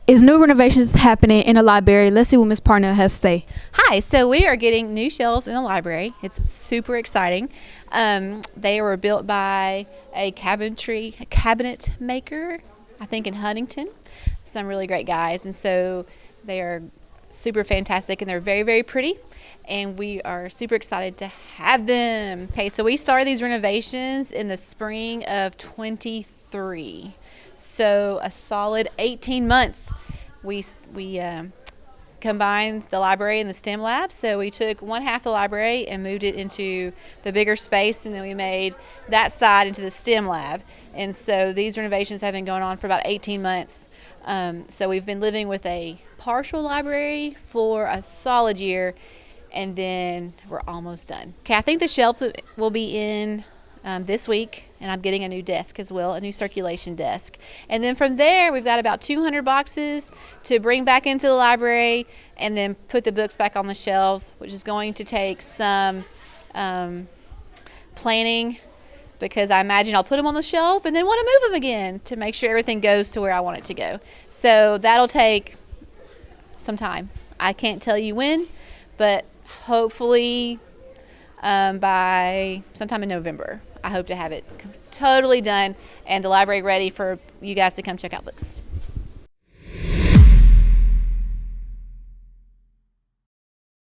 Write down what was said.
is new renovations happening in the library. Let's see what Ms. Parnell has to say. Hi, so we are getting new shelves in the library. It's super exciting. They were built by a cabinet maker, I think in Huntington. Some really great guys, and so they are super fantastic, and they're very, very pretty, and we are super excited to have them. Okay, so we started these renovations in the spring of 23, so a solid 18 months. We combined the library and the STEM lab, so we took one half the library and moved it into the bigger space, and then we made that side into the STEM lab. And so these renovations have been going on for about 18 months. So we've been living with a partial library for a solid year, and then we're almost done. Okay, I think the shelves will be in this week, and I'm getting a new desk as well, a new circulation desk. And then from there, we've got about 200 boxes to bring back into the library and then put the books back on the shelves, which is going to take some planning, because I imagine I'll put them on the shelf and then want to move them again to make sure everything goes to where I want it to go. So that'll take some time. I can't tell you when, but hopefully by sometime in November. I hope to have it totally done and the library ready for you guys to come check out books.